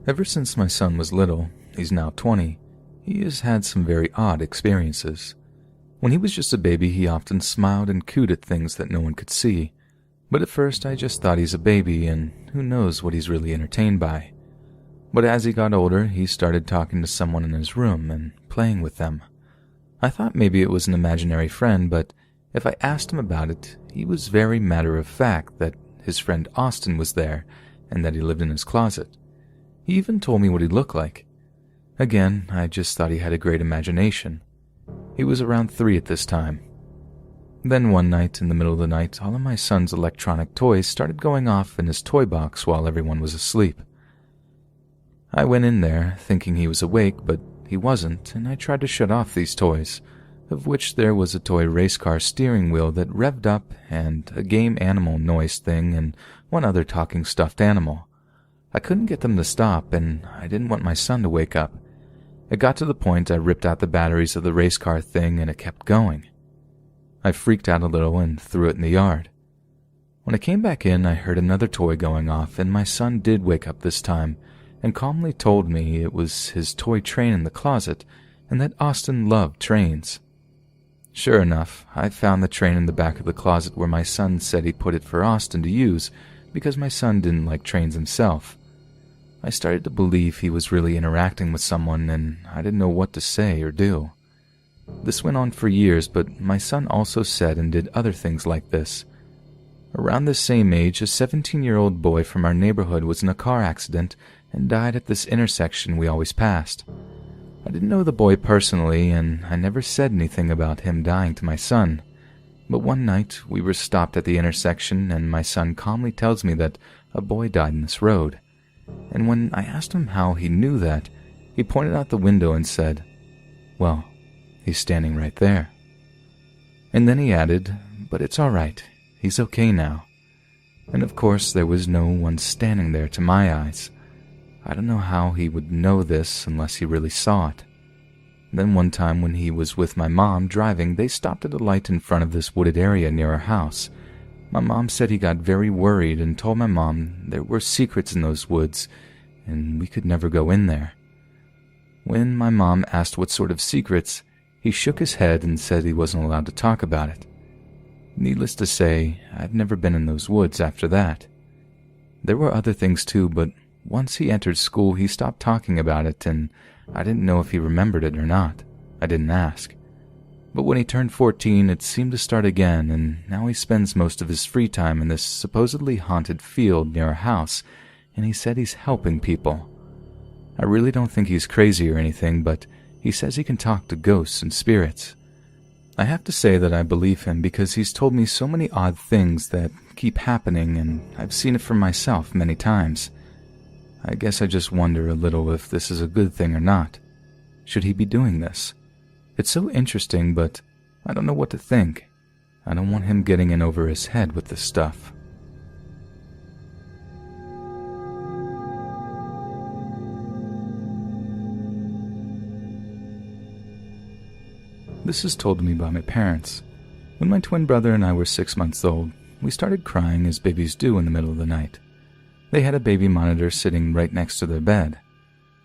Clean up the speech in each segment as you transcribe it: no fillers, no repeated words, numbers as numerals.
Ever since my son was little, he's now 20, he has had some very odd experiences. When he was just a baby, he often smiled and cooed at things that no one could see, but at first I just thought he's a baby and who knows what he's really entertained by. But as he got older, he started talking to someone in his room and playing with them. I thought maybe it was an imaginary friend, but if I asked him about it, he was very matter-of-fact that his friend Austin was there and that he lived in his closet. He even told me what he looked like. Again, I just thought he had a great imagination. He was around 3 at this time. Then one night, in the middle of the night, all of my son's electronic toys started going off in his toy box while everyone was asleep. I went in there, thinking he was awake, but he wasn't, and I tried to shut off these toys, of which there was a toy race car steering wheel that revved up, and a game animal noise thing, and one other talking stuffed animal. I couldn't get them to stop, and I didn't want my son to wake up. It got to the point I ripped out the batteries of the race car thing, and it kept going. I freaked out a little and threw it in the yard. When I came back in, I heard another toy going off, and my son did wake up this time, and calmly told me it was his toy train in the closet, and that Austin loved trains. Sure enough, I found the train in the back of the closet where my son said he put it for Austin to use, because my son didn't like trains himself. I started to believe he was really interacting with someone, and I didn't know what to say or do. This went on for years, but my son also said and did other things like this. Around this same age, a 17-year-old boy from our neighborhood was in a car accident and died at this intersection we always passed. I didn't know the boy personally, and I never said anything about him dying to my son. But one night, we were stopped at the intersection, and my son calmly tells me that a boy died in this road. And when I asked him how he knew that, he pointed out the window and said, "Well, he's standing right there." And then he added, "But it's all right. He's okay now." And of course, there was no one standing there to my eyes. I don't know how he would know this unless he really saw it. Then one time when he was with my mom driving, they stopped at a light in front of this wooded area near our house. My mom said he got very worried and told my mom there were secrets in those woods and we could never go in there. When my mom asked what sort of secrets, he shook his head and said he wasn't allowed to talk about it. Needless to say, I've never been in those woods after that. There were other things too, but once he entered school, he stopped talking about it, and I didn't know if he remembered it or not. I didn't ask. But when he turned 14, it seemed to start again, and now he spends most of his free time in this supposedly haunted field near our house, and he said he's helping people. I really don't think he's crazy or anything, but he says he can talk to ghosts and spirits. I have to say that I believe him because he's told me so many odd things that keep happening, and I've seen it for myself many times. I guess I just wonder a little if this is a good thing or not. Should he be doing this? It's so interesting, but I don't know what to think. I don't want him getting in over his head with this stuff. This is told to me by my parents. When my twin brother and I were 6 months old, we started crying as babies do in the middle of the night. They had a baby monitor sitting right next to their bed.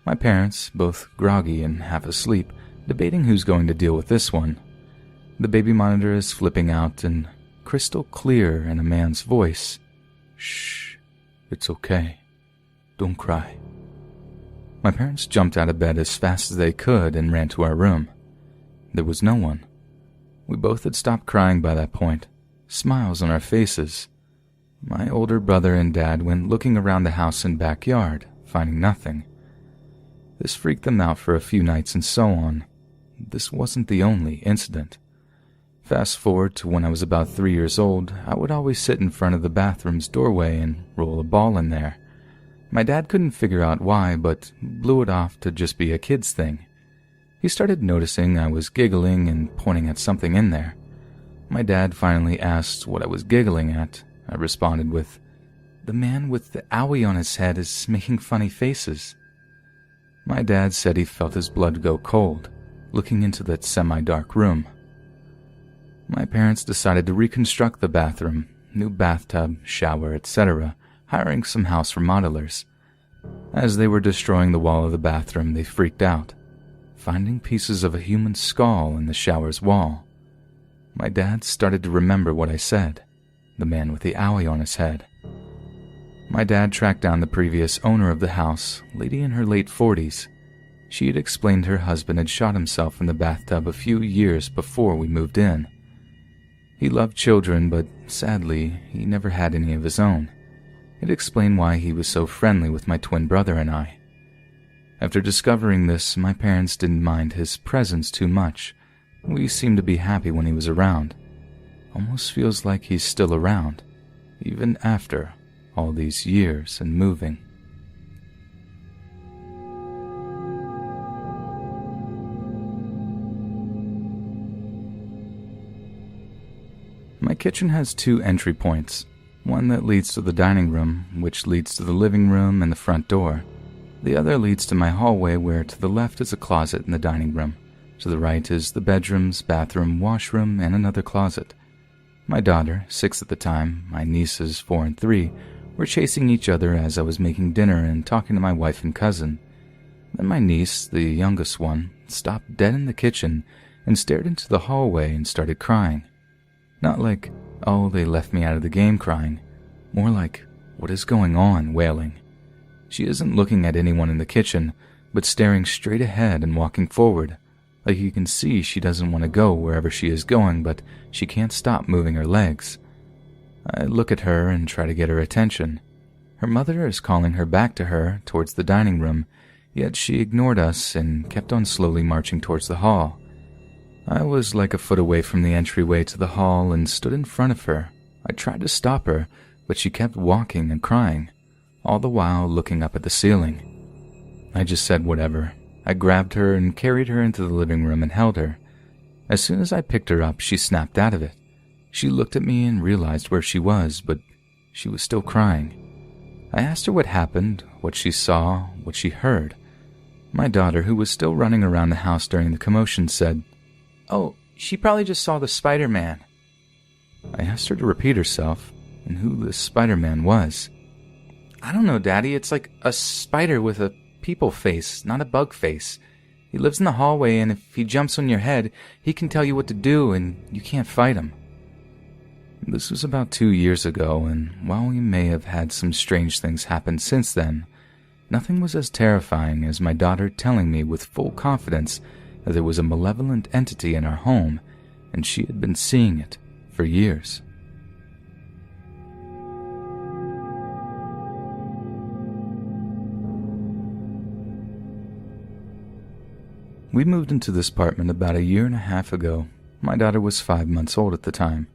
My parents, both groggy and half asleep, debating who's going to deal with this one. The baby monitor is flipping out and crystal clear in a man's voice. "Shh, it's okay. Don't cry." My parents jumped out of bed as fast as they could and ran to our room. There was no one. We both had stopped crying by that point, smiles on our faces. My older brother and dad went looking around the house and backyard, finding nothing. This freaked them out for a few nights and so on. This wasn't the only incident. Fast forward to when I was about 3 years old, I would always sit in front of the bathroom's doorway and roll a ball in there. My dad couldn't figure out why, but blew it off to just be a kid's thing. He started noticing I was giggling and pointing at something in there. My dad finally asked what I was giggling at. I responded with, "The man with the owie on his head is making funny faces." My dad said he felt his blood go cold, looking into that semi-dark room. My parents decided to reconstruct the bathroom, new bathtub, shower, etc., hiring some house remodelers. As they were destroying the wall of the bathroom, they freaked out, finding pieces of a human skull in the shower's wall. My dad started to remember what I said, the man with the owie on his head. My dad tracked down the previous owner of the house, lady in her late 40s. She had explained her husband had shot himself in the bathtub a few years before we moved in. He loved children, but sadly, he never had any of his own. It explained why he was so friendly with my twin brother and I. After discovering this, my parents didn't mind his presence too much. We seemed to be happy when he was around. Almost feels like he's still around, even after all these years and moving. My kitchen has 2 entry points, one that leads to the dining room, which leads to the living room and the front door. The other leads to my hallway, where to the left is a closet in the dining room. To the right is the bedrooms, bathroom, washroom, and another closet. My daughter, 6 at the time, my nieces, 4 and 3, were chasing each other as I was making dinner and talking to my wife and cousin. Then my niece, the youngest one, stopped dead in the kitchen and stared into the hallway and started crying. Not like, oh, they left me out of the game crying. More like, what is going on, wailing. She isn't looking at anyone in the kitchen, but staring straight ahead and walking forward. Like you can see she doesn't want to go wherever she is going, but she can't stop moving her legs. I look at her and try to get her attention. Her mother is calling her back to her towards the dining room, yet she ignored us and kept on slowly marching towards the hall. I was like a foot away from the entryway to the hall and stood in front of her. I tried to stop her, but she kept walking and crying, all the while looking up at the ceiling. I just said whatever. I grabbed her and carried her into the living room and held her. As soon as I picked her up, she snapped out of it. She looked at me and realized where she was, but she was still crying. I asked her what happened, what she saw, what she heard. My daughter, who was still running around the house during the commotion, said, "Oh, she probably just saw the Spider-Man." I asked her to repeat herself and who the Spider-Man was. "I don't know, Daddy. It's like a spider with a people face, not a bug face. He lives in the hallway, and if he jumps on your head, he can tell you what to do, and you can't fight him." This was about 2 years ago, and while we may have had some strange things happen since then, nothing was as terrifying as my daughter telling me with full confidence that there was a malevolent entity in our home, and she had been seeing it for years. We moved into this apartment about 1.5 years ago. My daughter was 5 months old at the time.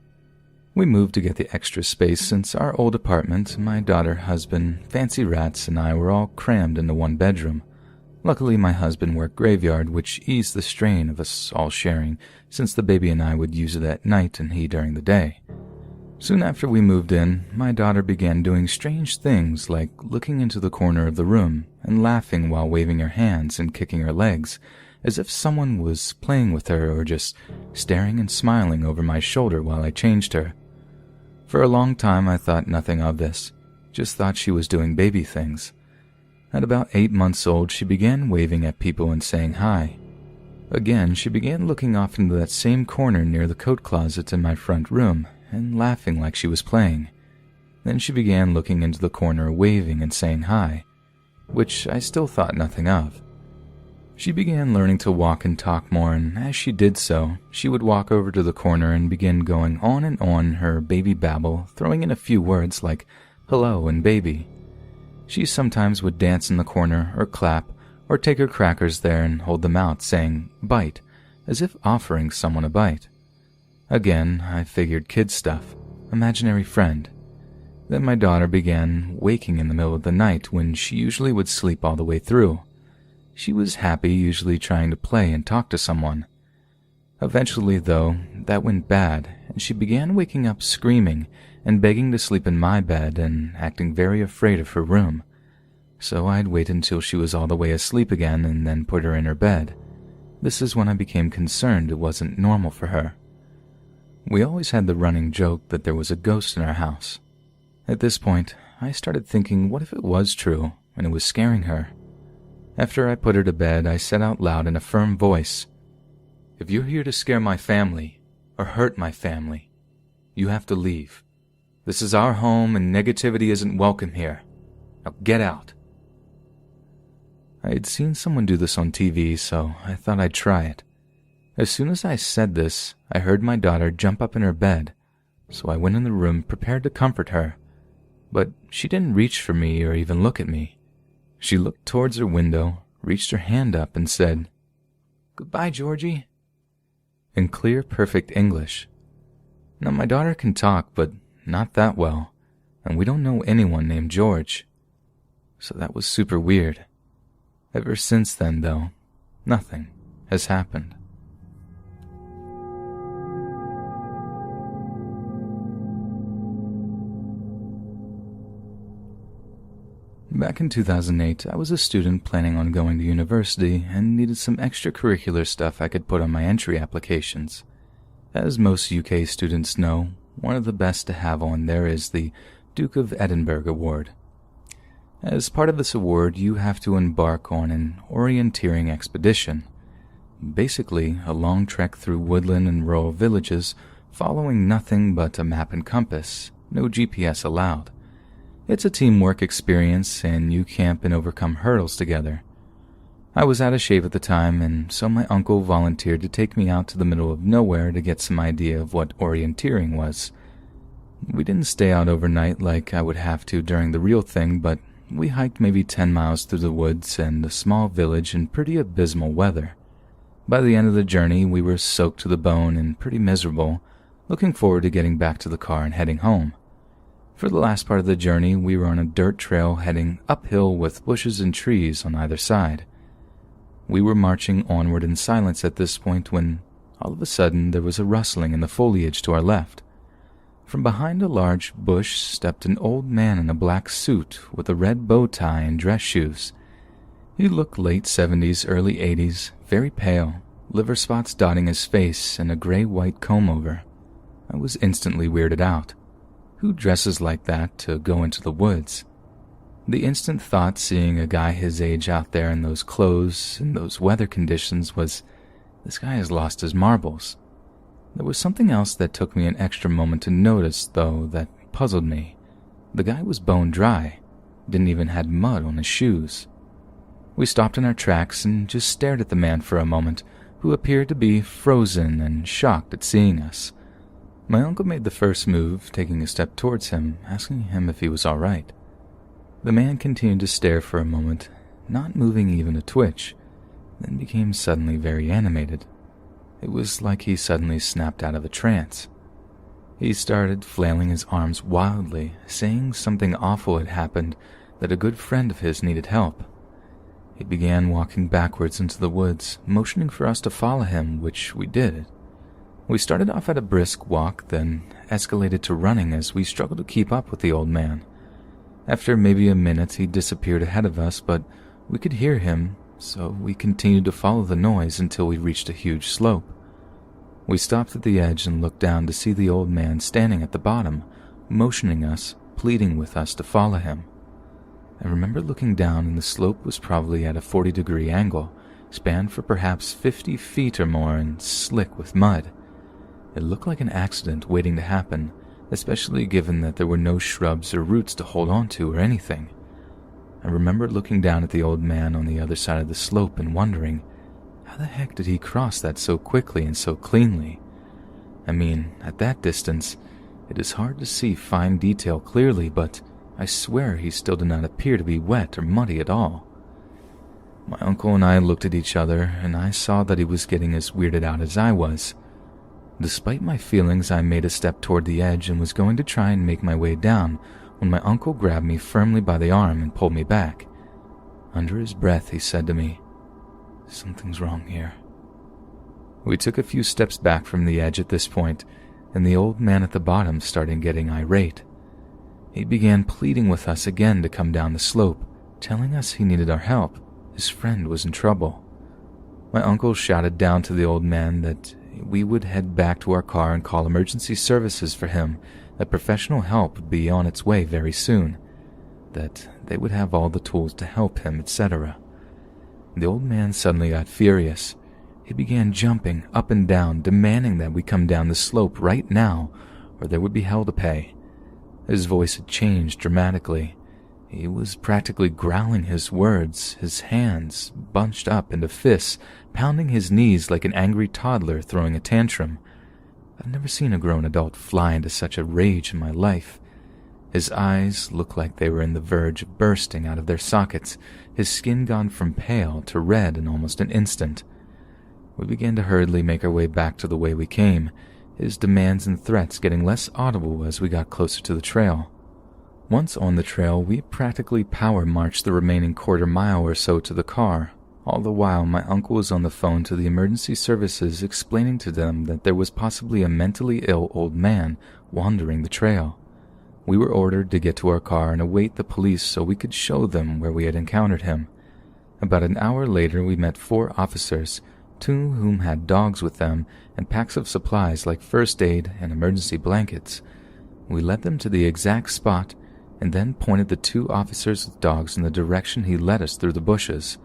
We moved to get the extra space since our old apartment, my daughter, husband, fancy rats, and I were all crammed into one bedroom. Luckily, my husband worked graveyard, which eased the strain of us all sharing, since the baby and I would use it at night and he during the day. Soon after we moved in, my daughter began doing strange things like looking into the corner of the room and laughing while waving her hands and kicking her legs, as if someone was playing with her or just staring and smiling over my shoulder while I changed her. For a long time I thought nothing of this, just thought she was doing baby things. At about 8 months old, she began waving at people and saying hi. Again, she began looking off into that same corner near the coat closet in my front room and laughing like she was playing. Then she began looking into the corner, waving and saying hi, which I still thought nothing of. She began learning to walk and talk more, and as she did so, she would walk over to the corner and begin going on and on her baby babble, throwing in a few words like hello and baby. She sometimes would dance in the corner or clap or take her crackers there and hold them out, saying bite, as if offering someone a bite. Again, I figured kid stuff, imaginary friend. Then my daughter began waking in the middle of the night when she usually would sleep all the way through. She was happy, usually trying to play and talk to someone. Eventually, though, that went bad, and she began waking up screaming and begging to sleep in my bed and acting very afraid of her room. So I'd wait until she was all the way asleep again and then put her in her bed. This is when I became concerned it wasn't normal for her. We always had the running joke that there was a ghost in our house. At this point, I started thinking, what if it was true, and it was scaring her. After I put her to bed, I said out loud in a firm voice, "If you're here to scare my family, or hurt my family, you have to leave. This is our home and negativity isn't welcome here. Now get out." I had seen someone do this on TV, so I thought I'd try it. As soon as I said this, I heard my daughter jump up in her bed, so I went in the room prepared to comfort her. But she didn't reach for me or even look at me. She looked towards her window, reached her hand up, and said, "Goodbye, Georgie," in clear, perfect English. Now, my daughter can talk, but not that well, and we don't know anyone named George. So that was super weird. Ever since then, though, nothing has happened. Back in 2008, I was a student planning on going to university and needed some extracurricular stuff I could put on my entry applications. As most UK students know, one of the best to have on there is the Duke of Edinburgh Award. As part of this award, you have to embark on an orienteering expedition. Basically, a long trek through woodland and rural villages, following nothing but a map and compass, no GPS allowed. It's a teamwork experience, and you camp and overcome hurdles together. I was out of shape at the time, and so my uncle volunteered to take me out to the middle of nowhere to get some idea of what orienteering was. We didn't stay out overnight like I would have to during the real thing, but we hiked maybe 10 miles through the woods and a small village in pretty abysmal weather. By the end of the journey, we were soaked to the bone and pretty miserable, looking forward to getting back to the car and heading home. For the last part of the journey, we were on a dirt trail heading uphill with bushes and trees on either side. We were marching onward in silence at this point when, all of a sudden, there was a rustling in the foliage to our left. From behind a large bush stepped an old man in a black suit with a red bow tie and dress shoes. He looked late 70s, early 80s, very pale, liver spots dotting his face and a gray-white comb-over. I was instantly weirded out. Who dresses like that to go into the woods? The instant thought seeing a guy his age out there in those clothes, in those weather conditions, was, this guy has lost his marbles. There was something else that took me an extra moment to notice, though, that puzzled me. The guy was bone dry, didn't even have mud on his shoes. We stopped in our tracks and just stared at the man for a moment, who appeared to be frozen and shocked at seeing us. My uncle made the first move, taking a step towards him, asking him if he was all right. The man continued to stare for a moment, not moving even a twitch, then became suddenly very animated. It was like he suddenly snapped out of a trance. He started flailing his arms wildly, saying something awful had happened, that a good friend of his needed help. He began walking backwards into the woods, motioning for us to follow him, which we did. We started off at a brisk walk, then escalated to running as we struggled to keep up with the old man. After maybe a minute, he disappeared ahead of us, but we could hear him, so we continued to follow the noise until we reached a huge slope. We stopped at the edge and looked down to see the old man standing at the bottom, motioning us, pleading with us to follow him. I remember looking down, and the slope was probably at a 40-degree angle, spanned for perhaps 50 feet or more and slick with mud. It looked like an accident waiting to happen, especially given that there were no shrubs or roots to hold on to or anything. I remember looking down at the old man on the other side of the slope and wondering, how the heck did he cross that so quickly and so cleanly? I mean, at that distance, it is hard to see fine detail clearly, but I swear he still did not appear to be wet or muddy at all. My uncle and I looked at each other, and I saw that he was getting as weirded out as I was. Despite my feelings, I made a step toward the edge and was going to try and make my way down when my uncle grabbed me firmly by the arm and pulled me back. Under his breath, he said to me, "Something's wrong here." We took a few steps back from the edge at this point, and the old man at the bottom started getting irate. He began pleading with us again to come down the slope, telling us he needed our help. His friend was in trouble. My uncle shouted down to the old man that we would head back to our car and call emergency services for him, that professional help would be on its way very soon. that they would have all the tools to help him, etc. The old man suddenly got furious. He began jumping up and down, demanding that we come down the slope right now, or there would be hell to pay. His voice had changed dramatically. He was practically growling his words, his hands bunched up into fists, pounding his knees like an angry toddler throwing a tantrum. I've never seen a grown adult fly into such a rage in my life. His eyes looked like they were in the verge of bursting out of their sockets, his skin gone from pale to red in almost an instant. We began to hurriedly make our way back to the way we came, his demands and threats getting less audible as we got closer to the trail. Once on the trail, we practically power marched the remaining quarter-mile or so to the car. All the while, my uncle was on the phone to the emergency services explaining to them that there was possibly a mentally ill old man wandering the trail. We were ordered to get to our car and await the police so we could show them where we had encountered him. About an hour later, we met 4 officers, 2 whom had dogs with them and packs of supplies like first aid and emergency blankets. We led them to the exact spot and then pointed the 2 officers with dogs in the direction he led us through the bushes.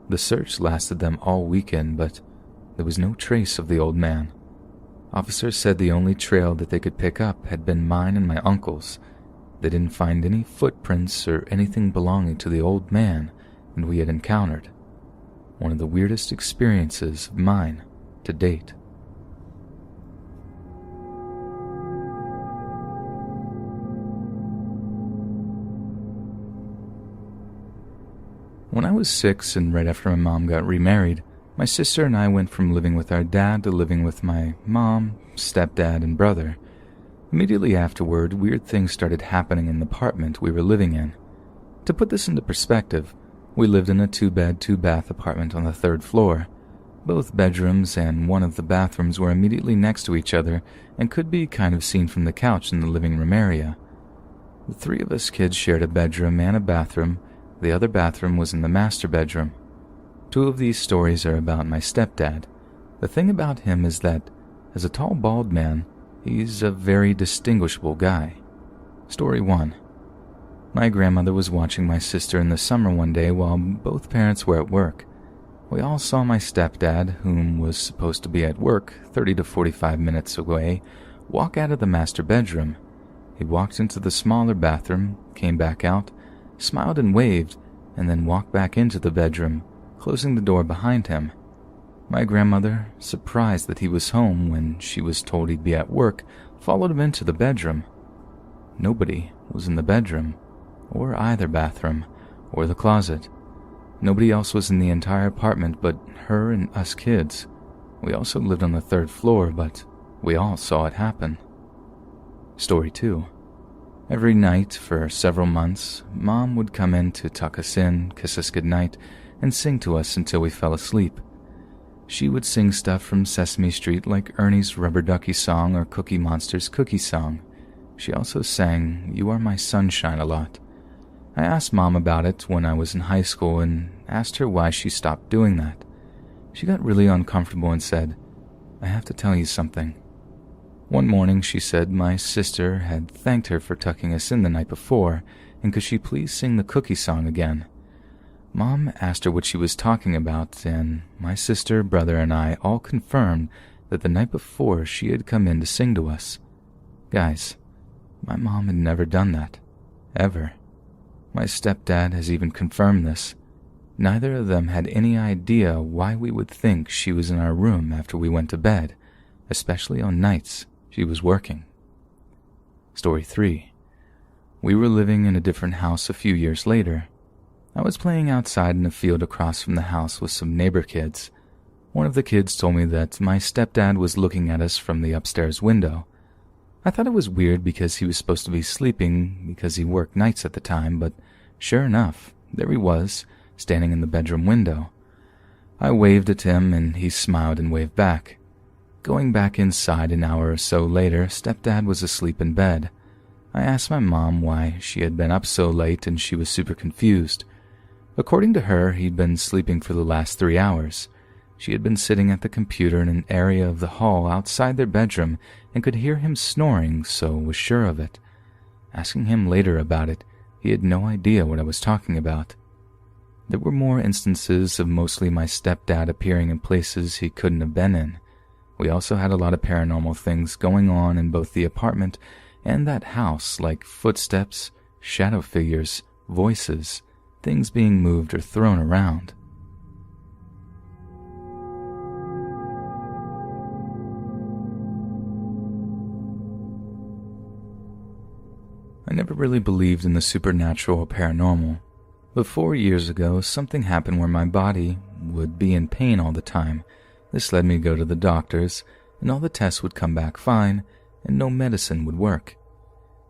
The search lasted them all weekend, but there was no trace of the old man. Officers said the only trail that they could pick up had been mine and my uncle's. They didn't find any footprints or anything belonging to the old man that we had encountered. One of the weirdest experiences of mine to date. When I was 6 and right after my mom got remarried, my sister and I went from living with our dad to living with my mom, stepdad, and brother. Immediately afterward, weird things started happening in the apartment we were living in. To put this into perspective, we lived in a 2-bed, 2-bath apartment on the 3rd floor. Both bedrooms and one of the bathrooms were immediately next to each other and could be kind of seen from the couch in the living room area. The 3 of us kids shared a bedroom and a bathroom. The other bathroom was in the master bedroom. 2 of these stories are about my stepdad. The thing about him is that, as a tall, bald man, he's a very distinguishable guy. Story 1. My grandmother was watching my sister in the summer one day while both parents were at work. We all saw my stepdad, whom was supposed to be at work 30 to 45 minutes away, walk out of the master bedroom. He walked into the smaller bathroom, came back out, smiled and waved, and then walked back into the bedroom, closing the door behind him. My grandmother, surprised that he was home when she was told he'd be at work, followed him into the bedroom. Nobody was in the bedroom, or either bathroom, or the closet. Nobody else was in the entire apartment but her and us kids. We also lived on the 3rd floor, but we all saw it happen. Story 2. Every night for several months, Mom would come in to tuck us in, kiss us goodnight, and sing to us until we fell asleep. She would sing stuff from Sesame Street like Ernie's Rubber Ducky song or Cookie Monster's Cookie Song. She also sang You Are My Sunshine a lot. I asked Mom about it when I was in high school and asked her why she stopped doing that. She got really uncomfortable and said, "I have to tell you something." One morning she said my sister had thanked her for tucking us in the night before, and could she please sing the cookie song again. Mom asked her what she was talking about, and my sister, brother, and I all confirmed that the night before she had come in to sing to us. Guys, my mom had never done that. Ever. My stepdad has even confirmed this. Neither of them had any idea why we would think she was in our room after we went to bed, especially on nights she was working. Story 3. We were living in a different house a few years later. I was playing outside in a field across from the house with some neighbor kids. One of the kids told me that my stepdad was looking at us from the upstairs window. I thought it was weird because he was supposed to be sleeping because he worked nights at the time, but sure enough, there he was, standing in the bedroom window. I waved at him and he smiled and waved back. Going back inside an hour or so later, stepdad was asleep in bed. I asked my mom why she had been up so late and she was super confused. According to her, he'd been sleeping for the last 3 hours. She had been sitting at the computer in an area of the hall outside their bedroom and could hear him snoring, so was sure of it. Asking him later about it, He had no idea what I was talking about. There were more instances of mostly my stepdad appearing in places he couldn't have been in. We also had a lot of paranormal things going on in both the apartment and that house, like footsteps, shadow figures, voices, things being moved or thrown around. I never really believed in the supernatural or paranormal, but 4 years ago something happened where my body would be in pain all the time. This led me to go to the doctors, and all the tests would come back fine, and no medicine would work.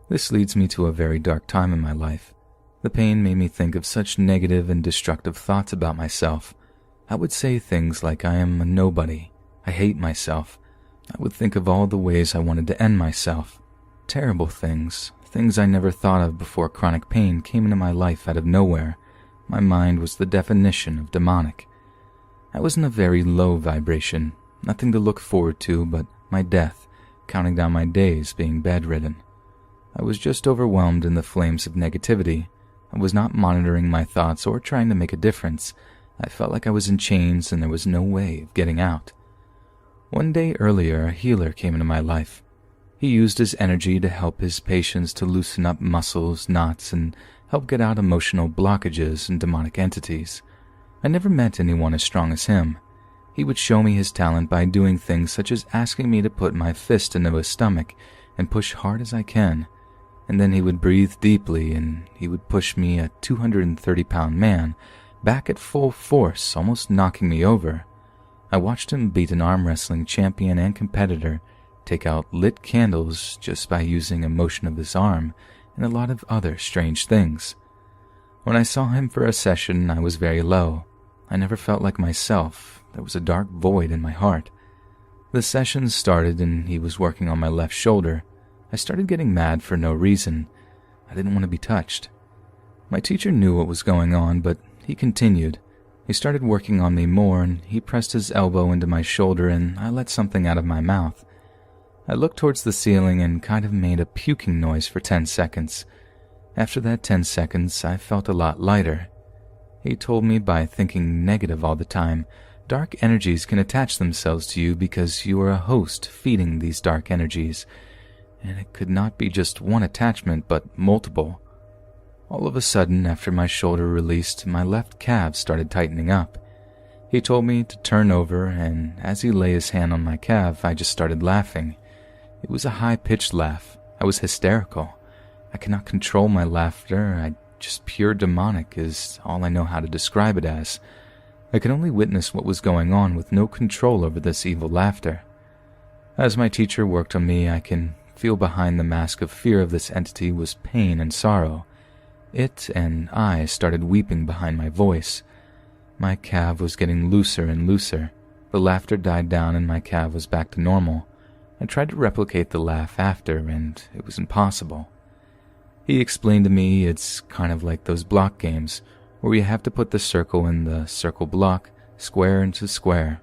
This leads me to a very dark time in my life. The pain made me think of such negative and destructive thoughts about myself. I would say things like I am a nobody, I hate myself. I would think of all the ways I wanted to end myself. Terrible things, things I never thought of before chronic pain came into my life out of nowhere. My mind was the definition of demonic. I was in a very low vibration, nothing to look forward to but my death, counting down my days being bedridden. I was just overwhelmed in the flames of negativity. I was not monitoring my thoughts or trying to make a difference. I felt like I was in chains and there was no way of getting out. One day earlier, a healer came into my life. He used his energy to help his patients to loosen up muscles, knots, and help get out emotional blockages and demonic entities. I never met anyone as strong as him. He would show me his talent by doing things such as asking me to put my fist into his stomach and push hard as I can, and then he would breathe deeply and he would push me, a 230-pound man, back at full force, almost knocking me over. I watched him beat an arm wrestling champion and competitor, take out lit candles just by using a motion of his arm, and a lot of other strange things. When I saw him for a session, I was very low. I never felt like myself. There was a dark void in my heart. The session started and he was working on my left shoulder. I started getting mad for no reason. I didn't want to be touched. My teacher knew what was going on, but he continued. He started working on me more and he pressed his elbow into my shoulder and I let something out of my mouth. I looked towards the ceiling and kind of made a puking noise for 10 seconds. After that 10 seconds, I felt a lot lighter. He told me by thinking negative all the time, dark energies can attach themselves to you because you are a host feeding these dark energies, and it could not be just one attachment but multiple. All of a sudden, after my shoulder released, my left calf started tightening up. He told me to turn over, and as he lay his hand on my calf, I just started laughing. It was a high-pitched laugh. I was hysterical. I cannot control my laughter. Just pure demonic is all I know how to describe it as. I could only witness what was going on with no control over this evil laughter. As my teacher worked on me, I can feel behind the mask of fear of this entity was pain and sorrow. It and I started weeping behind my voice. My calf was getting looser and looser. The laughter died down and my calf was back to normal. I tried to replicate the laugh after, and it was impossible. He explained to me it's kind of like those block games, where you have to put the circle in the circle block, square into square.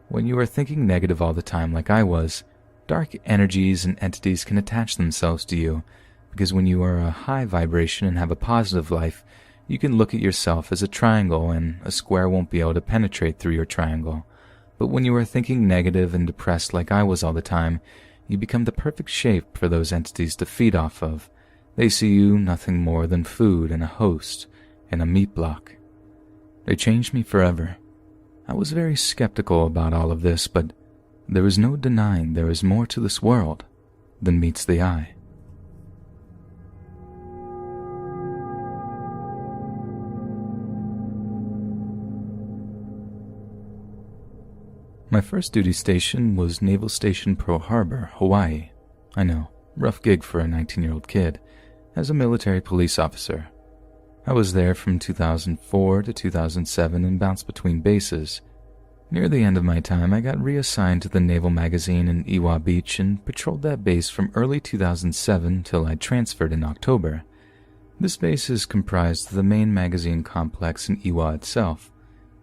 When you are thinking negative all the time like I was, dark energies and entities can attach themselves to you, because when you are a high vibration and have a positive life, you can look at yourself as a triangle and a square won't be able to penetrate through your triangle. But when you are thinking negative and depressed like I was all the time, you become the perfect shape for those entities to feed off of. They see you nothing more than food and a host and a meat block. They changed me forever. I was very skeptical about all of this, but there is no denying there is more to this world than meets the eye. My first duty station was Naval Station Pearl Harbor, Hawaii. I know, rough gig for a 19-year-old kid, as a military police officer. I was there from 2004 to 2007 and bounced between bases. Near the end of my time, I got reassigned to the Naval Magazine in Iwa Beach and patrolled that base from early 2007 till I transferred in October. This base is comprised of the main magazine complex in Iwa itself,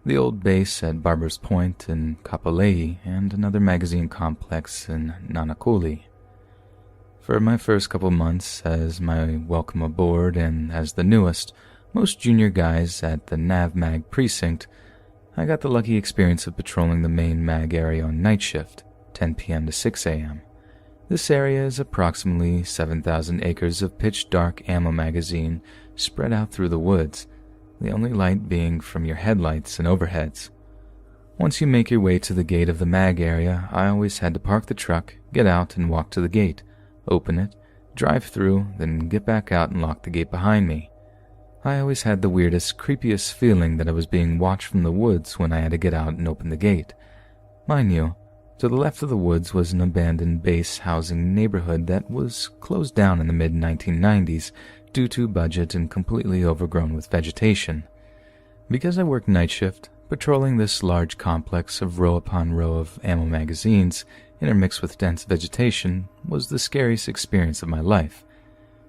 the old base at Barbers Point and Kapolei, and another magazine complex in Nanakuli. For my first couple months as my welcome aboard and as the newest, most junior guys at the NavMag precinct, I got the lucky experience of patrolling the main mag area on night shift, 10 p.m. to 6 a.m. This area is approximately 7,000 acres of pitch-dark ammo magazine spread out through the woods, the only light being from your headlights and overheads. Once you make your way to the gate of the mag area, I always had to park the truck, get out, and walk to the gate, open it, drive through, then get back out and lock the gate behind me. I always had the weirdest, creepiest feeling that I was being watched from the woods when I had to get out and open the gate. Mind you, to the left of the woods was an abandoned base housing neighborhood that was closed down in the mid-1990s due to budget and completely overgrown with vegetation. Because I worked night shift, patrolling this large complex of row upon row of ammo magazines intermixed with dense vegetation was the scariest experience of my life.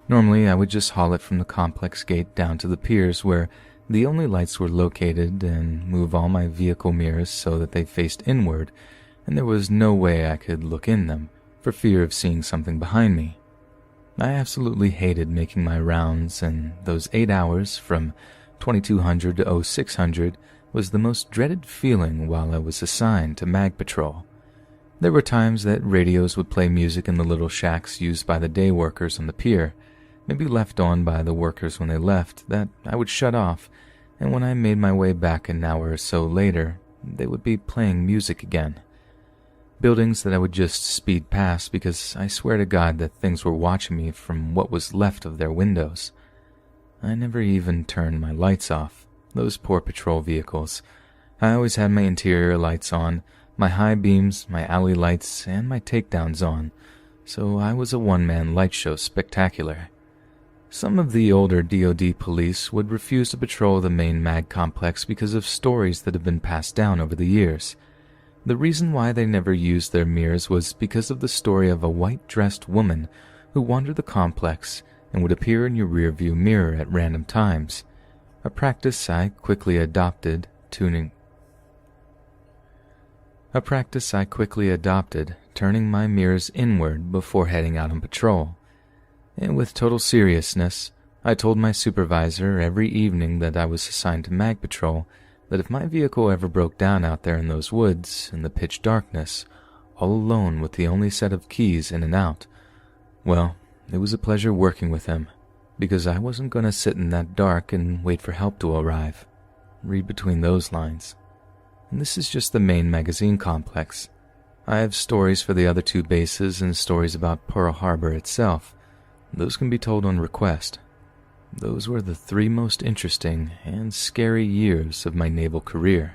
Normally, I would just haul it from the complex gate down to the piers where the only lights were located and move all my vehicle mirrors so that they faced inward, and there was no way I could look in them for fear of seeing something behind me. I absolutely hated making my rounds, and those 8 hours from 2200 to 0600 was the most dreaded feeling while I was assigned to mag patrol. There were times that radios would play music in the little shacks used by the day workers on the pier, maybe left on by the workers when they left, that I would shut off, and when I made my way back an hour or so later, they would be playing music again. Buildings that I would just speed past because I swear to God that things were watching me from what was left of their windows. I never even turned my lights off, those poor patrol vehicles. I always had my interior lights on, my high beams, my alley lights, and my takedowns on, so I was a one-man light show spectacular. Some of the older DoD police would refuse to patrol the main mag complex because of stories that have been passed down over the years. The reason why they never used their mirrors was because of the story of a white-dressed woman who wandered the complex and would appear in your rearview mirror at random times, a practice I quickly adopted, turning my mirrors inward before heading out on patrol. And with total seriousness, I told my supervisor every evening that I was assigned to mag patrol that if my vehicle ever broke down out there in those woods, in the pitch darkness, all alone with the only set of keys in and out, well, it was a pleasure working with him, because I wasn't going to sit in that dark and wait for help to arrive. Read between those lines. And this is just the main magazine complex. I have stories for the other two bases and stories about Pearl Harbor itself. Those can be told on request. Those were the 3 most interesting and scary years of my naval career.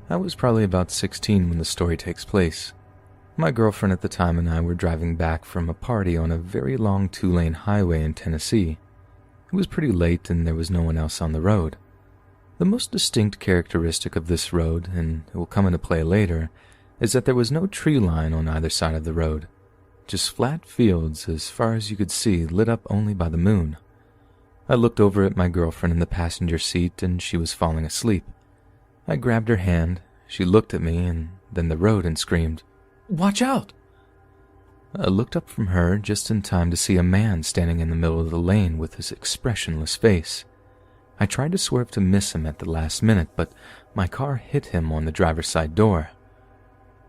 I was probably about 16 when the story takes place. My girlfriend at the time and I were driving back from a party on a very long 2-lane highway in Tennessee. It was pretty late and there was no one else on the road. The most distinct characteristic of this road, and it will come into play later, is that there was no tree line on either side of the road, just flat fields as far as you could see, lit up only by the moon. I looked over at my girlfriend in the passenger seat and she was falling asleep. I grabbed her hand, she looked at me and then the road and screamed, "Watch out!" I looked up from her just in time to see a man standing in the middle of the lane with his expressionless face. I tried to swerve to miss him at the last minute, but my car hit him on the driver's side door.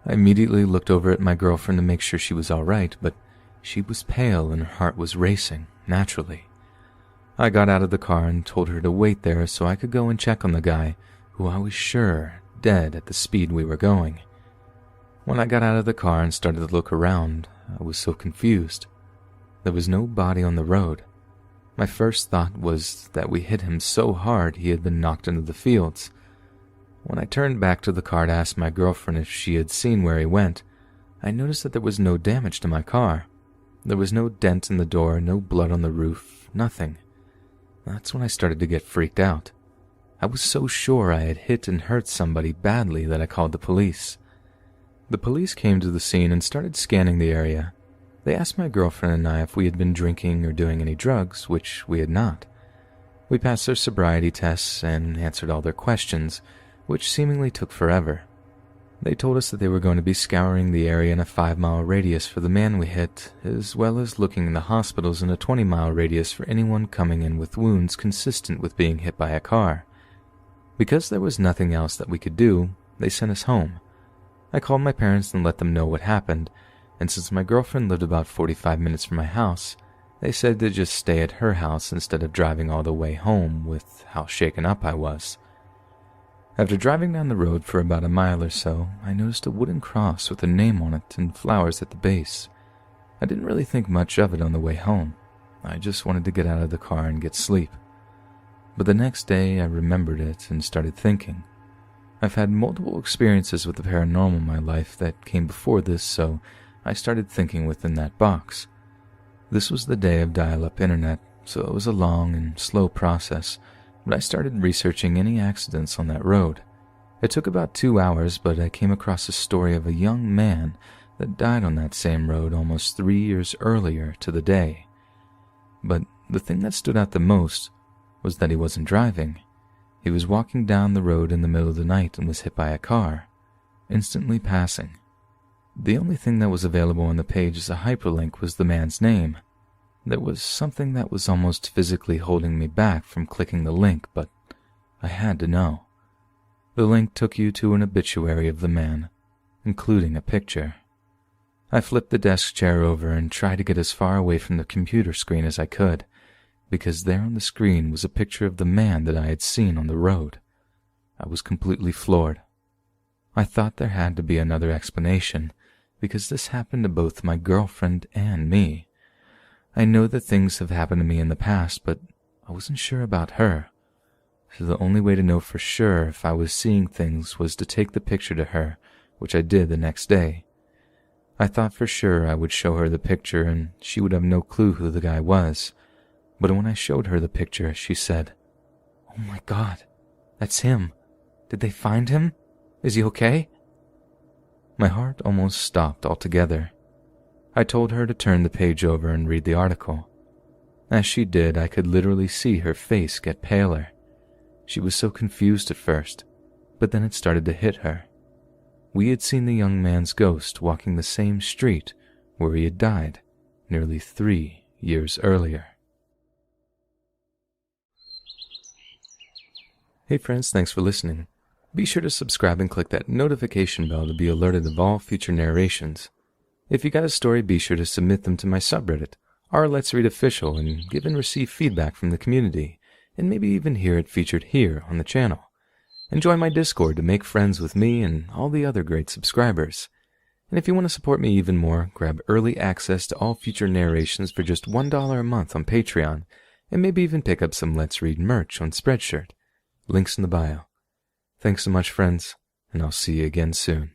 I immediately looked over at my girlfriend to make sure she was all right, but she was pale and her heart was racing, naturally. I got out of the car and told her to wait there so I could go and check on the guy, who I was sure dead at the speed we were going. When I got out of the car and started to look around, I was so confused. There was no body on the road. My first thought was that we hit him so hard he had been knocked into the fields. When I turned back to the car to ask my girlfriend if she had seen where he went, I noticed that there was no damage to my car. There was no dent in the door, no blood on the roof, nothing. That's when I started to get freaked out. I was so sure I had hit and hurt somebody badly that I called the police. The police came to the scene and started scanning the area. They asked my girlfriend and I if we had been drinking or doing any drugs, which we had not. We passed their sobriety tests and answered all their questions, which seemingly took forever. They told us that they were going to be scouring the area in a 5-mile radius for the man we hit, as well as looking in the hospitals in a 20-mile radius for anyone coming in with wounds consistent with being hit by a car. Because there was nothing else that we could do, they sent us home. I called my parents and let them know what happened, and since my girlfriend lived about 45 minutes from my house, they said to just stay at her house instead of driving all the way home with how shaken up I was. After driving down the road for about a mile or so, I noticed a wooden cross with a name on it and flowers at the base. I didn't really think much of it on the way home. I just wanted to get out of the car and get sleep. But the next day I remembered it and started thinking. I've had multiple experiences with the paranormal in my life that came before this, so I started thinking within that box. This was the day of dial-up internet, so it was a long and slow process, but I started researching any accidents on that road. It took about 2 hours, but I came across a story of a young man that died on that same road almost 3 years earlier to the day. But the thing that stood out the most was that he wasn't driving. He was walking down the road in the middle of the night and was hit by a car, instantly passing. The only thing that was available on the page as a hyperlink was the man's name. There was something that was almost physically holding me back from clicking the link, but I had to know. The link took you to an obituary of the man, including a picture. I flipped the desk chair over and tried to get as far away from the computer screen as I could, because there on the screen was a picture of the man that I had seen on the road. I was completely floored. I thought there had to be another explanation, because this happened to both my girlfriend and me. I know that things have happened to me in the past, but I wasn't sure about her. So the only way to know for sure if I was seeing things was to take the picture to her, which I did the next day. I thought for sure I would show her the picture and she would have no clue who the guy was. But when I showed her the picture, she said, "Oh my God, that's him. Did they find him? Is he okay?" My heart almost stopped altogether. I told her to turn the page over and read the article. As she did, I could literally see her face get paler. She was so confused at first, but then it started to hit her. We had seen the young man's ghost walking the same street where he had died nearly 3 years earlier. Hey friends, thanks for listening. Be sure to subscribe and click that notification bell to be alerted of all future narrations. If you got a story, be sure to submit them to my subreddit, Let's Read Official, and give and receive feedback from the community, and maybe even hear it featured here on the channel. And join my Discord to make friends with me and all the other great subscribers. And if you want to support me even more, grab early access to all future narrations for just $1 a month on Patreon, and maybe even pick up some Let's Read merch on Spreadshirt. Links in the bio. Thanks so much, friends, and I'll see you again soon.